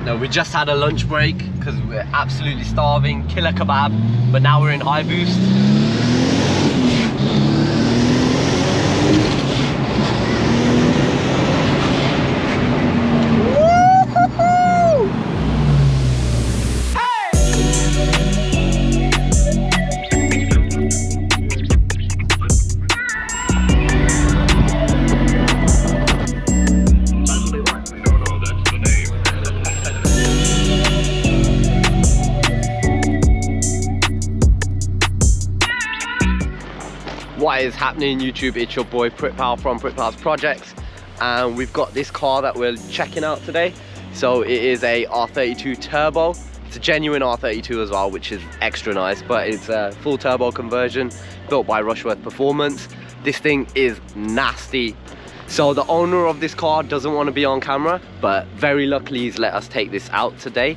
No, we just had a lunch break because we're absolutely starving, killer kebab, but now we're in high boost. What is happening YouTube? It's your boy Pritpals from Pritpals Projects, and we've got this car that we're checking out today. So it is a R32 turbo. It's a genuine R32 as well, which is extra nice, but it's a full turbo conversion built by Rushworth Performance. This thing is nasty. So the owner of this car doesn't want to be on camera, but very luckily he's let us take this out today.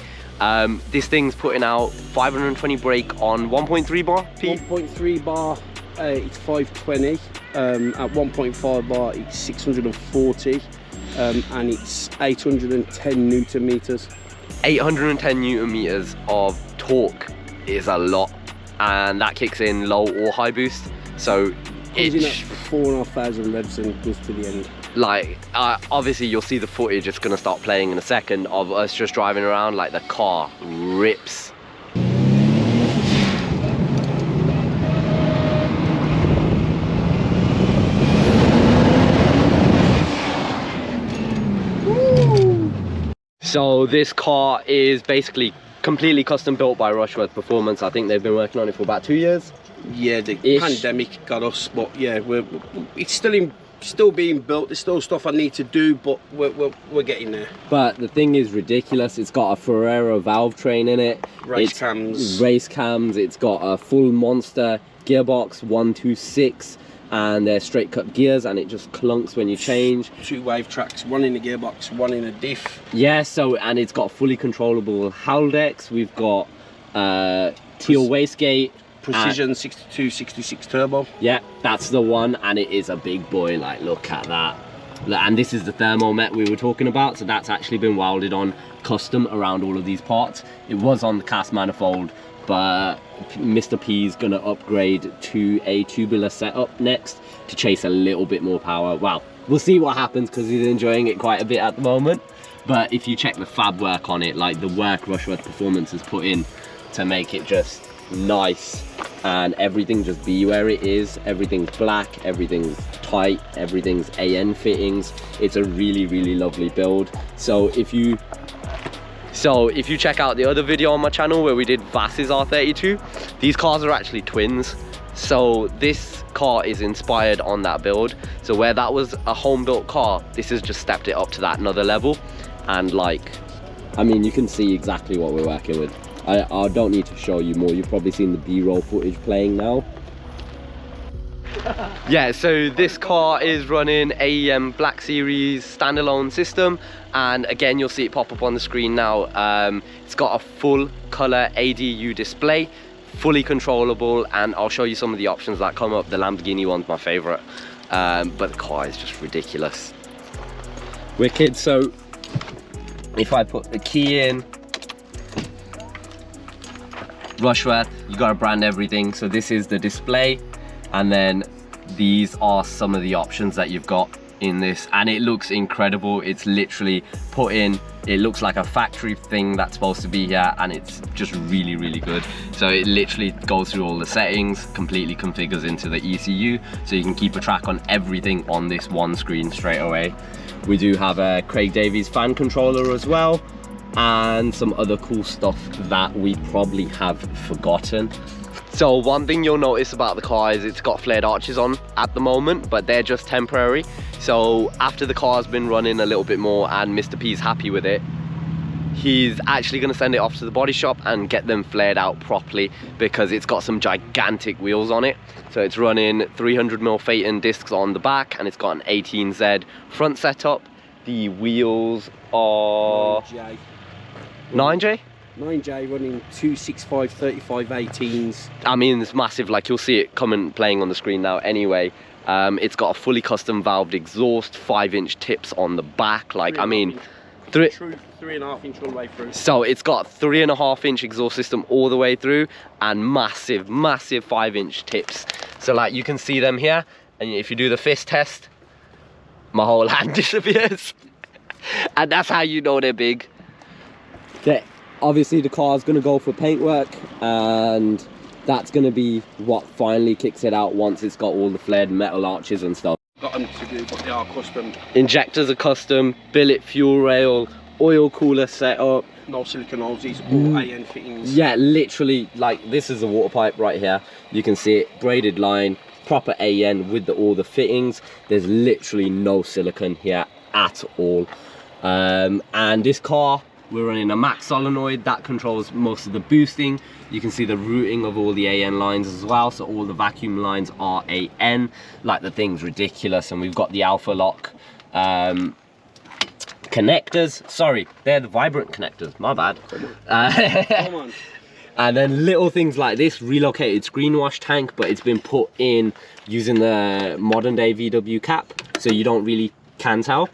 This thing's putting out 520 brake on 1.3 bar P? 1.3 bar. It's 520, at 1.5 bar it's 640, and it's 810 Newton meters. 810 Newton meters of torque is a lot, and that kicks in low or high boost. So it's 4,500 revs and goes to the end. Like, obviously you'll see the footage, it's gonna start playing in a second, of us just driving around. Like, the car rips. So this car is basically completely custom built by Rushworth Performance. I think they've been working on it for about 2 years. Yeah, the pandemic got us, but yeah, it's still being built. There's still stuff I need to do, but we're getting there. But the thing is ridiculous. It's got a Ferrea valve train in it. Race cams. It's got a full monster gearbox 126. And they're straight cut gears, and it just clunks when you change. 2 wave tracks, 1 in the gearbox, 1 in a diff. Yeah, so, and it's got fully controllable Haldex. We've got teal wastegate. Precision 62, 66 turbo. Yeah, that's the one, and it is a big boy. Like, look at that. And this is the thermomet we were talking about, so that's actually been welded on custom around all of these parts. It was on the cast manifold, but Mr. P's gonna upgrade to a tubular setup next to chase a little bit more power. Well, we'll see what happens because he's enjoying it quite a bit at the moment. But if you check the fab work on it, like the work Rushworth Performance has put in to make it just nice, and everything just be where it is. Everything's black, everything's tight, everything's AN fittings. It's a really, really lovely build. So if you check out the other video on my channel where we did Vass's R32, these cars are actually twins. So this car is inspired on that build. So where that was a home built car, this has just stepped it up to that another level. And like, I mean, you can see exactly what we're working with. I don't need to show you more. You've probably seen the B-roll footage playing now. Yeah, so this car is running AEM Black Series standalone system, and again you'll see it pop up on the screen now. It's got a full color ADU display, fully controllable, and I'll show you some of the options that come up. The Lamborghini one's my favorite, but the car is just ridiculous. Wicked. So if I put the key in, Rushworth, you gotta brand everything. So this is the display, and then these are some of the options that you've got in this, and it looks incredible. It's literally put in, it looks like a factory thing that's supposed to be here, and it's just really, really good. So it literally goes through all the settings, completely configures into the ECU, so you can keep a track on everything on this one screen straight away. We do have a Craig Davies fan controller as well, and some other cool stuff that we probably have forgotten. So one thing you'll notice about the car is it's got flared arches on at the moment, but they're just temporary. So after the car's been running a little bit more and Mr. P's happy with it, he's actually going to send it off to the body shop and get them flared out properly, because it's got some gigantic wheels on it. So it's running 300mm Phaeton discs on the back, and it's got an 18Z front setup. The wheels are 9J? 9J running 265 35 18s. I mean, it's massive. Like, you'll see it coming playing on the screen now anyway. It's got a fully custom valved exhaust, 5-inch tips on the back. Like, I mean, true 3.5 inch all the way through. So it's got 3.5 inch exhaust system all the way through, and massive 5-inch tips. So like you can see them here, and if you do the fist test, my whole hand disappears. And that's how you know they're big. Obviously the car's gonna go for paintwork, and that's gonna be what finally kicks it out once it's got all the flared metal arches and stuff. Got them to do, but they are custom. Injectors are custom, billet fuel rail, oil cooler setup. No silicone hoses, all AN fittings. Yeah, literally, like this is a water pipe right here. You can see it, braided line, proper AN with all the fittings. There's literally no silicone here at all. And this car, we're running a max solenoid that controls most of the boosting. You can see the routing of all the AN lines as well, so all the vacuum lines are AN. Like, the thing's ridiculous. And we've got the alpha lock connectors. Sorry, they're the vibrant connectors, my bad. Come on. And then little things like this, relocated screen wash tank, but it's been put in using the modern day VW cap, so you don't really can tell.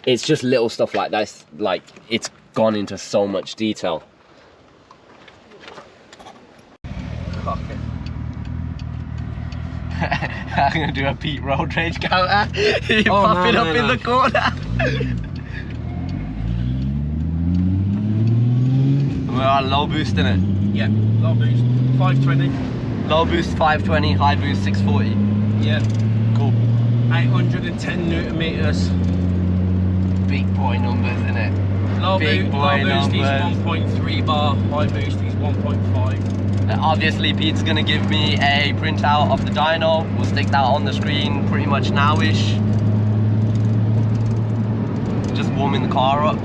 It's just little stuff like that. Like, it's gone into so much detail. Okay. I'm gonna do a Pete road rage counter. You pop it up in the corner. We're on low boost, innit? Yeah, low boost, 520. Low boost 520, high boost 640. Yeah. Cool. 810 Newton meters. Big boy numbers, innit? Low Big boy boost is numbers. 1.3 bar, high boost is 1.5. Obviously, Pete's gonna give me a printout of the dyno. We'll stick that on the screen pretty much now-ish. Just warming the car up,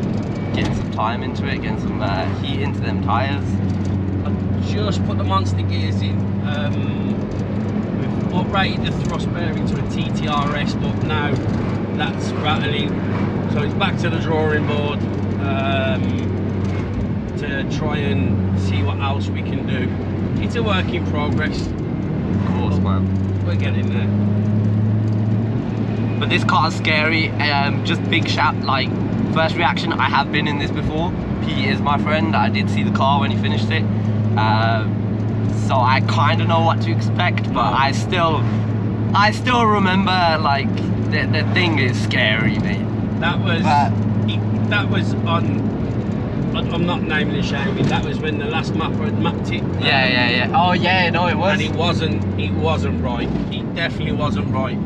getting some time into it, getting some heat into them tyres. I just put the monster gears in. We've uprated the thrust bearing to a TTRS, but now that's rattling. So it's back to the drawing board to try and see what else we can do. It's a work in progress. Of course, man. We're getting there. But this car's scary. Just big shout, like, first reaction, I have been in this before. Pete is my friend. I did see the car when he finished it. So I kind of know what to expect, but I still remember, like, the thing is scary, mate. That was on. I'm not naming and shaming. That was when the last mapper had mapped it. Yeah. Oh yeah, no, it was. And it wasn't right. It definitely wasn't right.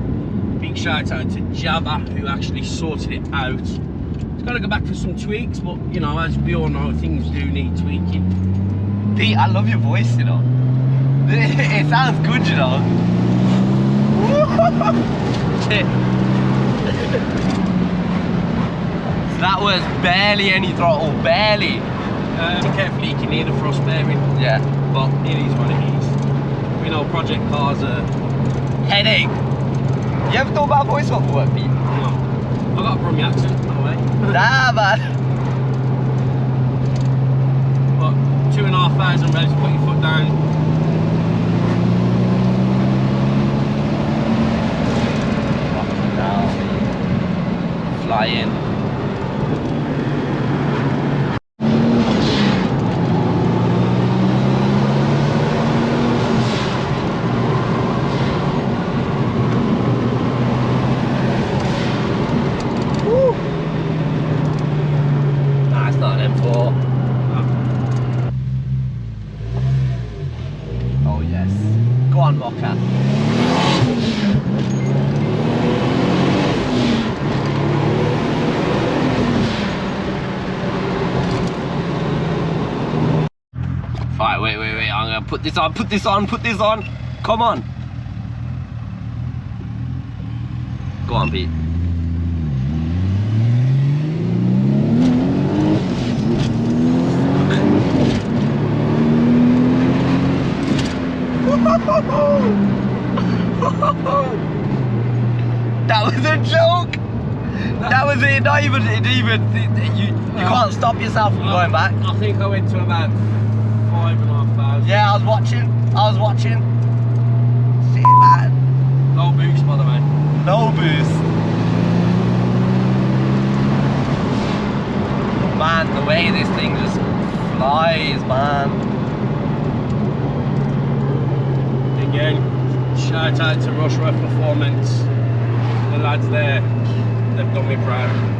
Big shout out to JAAAT, who actually sorted it out. It's got to go back for some tweaks, but you know, as we all know, things do need tweaking. Pete, I love your voice, you know. It sounds good, you know. Shit. So that was barely any throttle, barely. Be careful, you can hear the thrust bearing. Yeah. But it is what it is. We know project cars are... Headache. You ever thought about voiceover work, Pete? No. I got a Brummy accent, by the way. Nah, man. But 2,500 revs, put your foot down. Flying. Woo. Nah, it's not an M4. Oh yes. Go on, Mocha. Alright, wait, I'm gonna put this on. Come on. Go on, Pete. That was a joke! That was it, not even, you can't stop yourself from going back. I think I went to about 5,500. Yeah, I was watching. Shit, man. No boost, by the way. No boost. man, the way this thing just flies, man. Again, shout out to Rockercvoer Performance. The lads there, they've done me proud.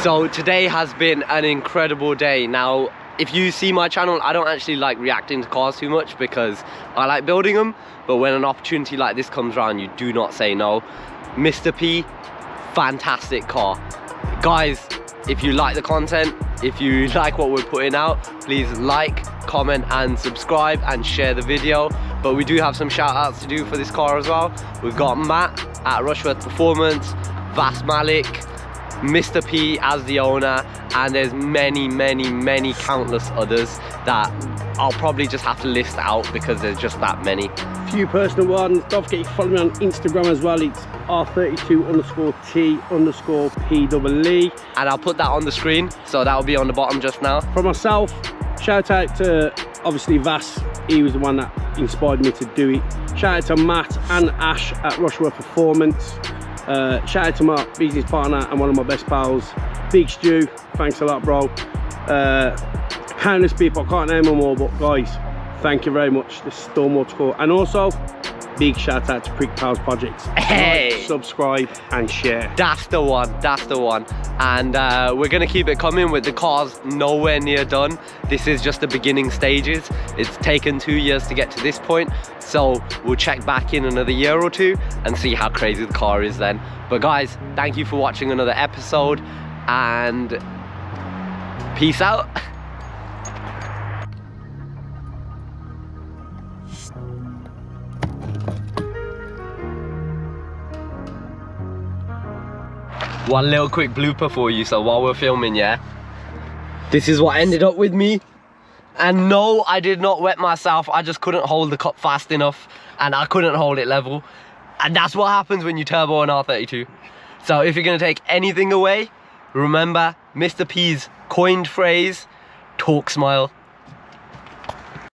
So today has been an incredible day. Now, if you see my channel, I don't actually like reacting to cars too much because I like building them, but when an opportunity like this comes around, you do not say no. Mr. P, fantastic car. Guys, if you like the content, if you like what we're putting out, please like, comment and subscribe and share the video. But we do have some shout outs to do for this car as well. We've got Matt at Rockercvoer Performance, Vas Malik, Mr. P as the owner, and there's many countless others that I'll probably just have to list out because there's just that many. Few personal ones. Don't forget you can follow me on Instagram as well. It's R32_T_PEE. And I'll put that on the screen, so that'll be on the bottom just now. For myself, shout out to obviously Vas. He was the one that inspired me to do it. Shout out to Matt and Ash at Rockercvoer Performance. Shout out to my business partner and one of my best pals, Big Stu. Thanks a lot, bro. Countless people, I can't name them all, but guys, thank you very much. There's still more to go. And also, big shout out to Pritpals projects. Hey, like, subscribe and share. That's the one, that's the one. And we're gonna keep it coming with the cars nowhere near done. This is just the beginning stages. It's taken 2 years to get to this point, so we'll check back in another year or two and see how crazy the car is then. But guys, thank you for watching another episode, and peace out. One little quick blooper for you. So while we're filming, yeah, this is what ended up with me. And no, I did not wet myself. I just couldn't hold the cup fast enough and I couldn't hold it level. And that's what happens when you turbo an R32. So if you're gonna take anything away, remember Mr. P's coined phrase, talk smile.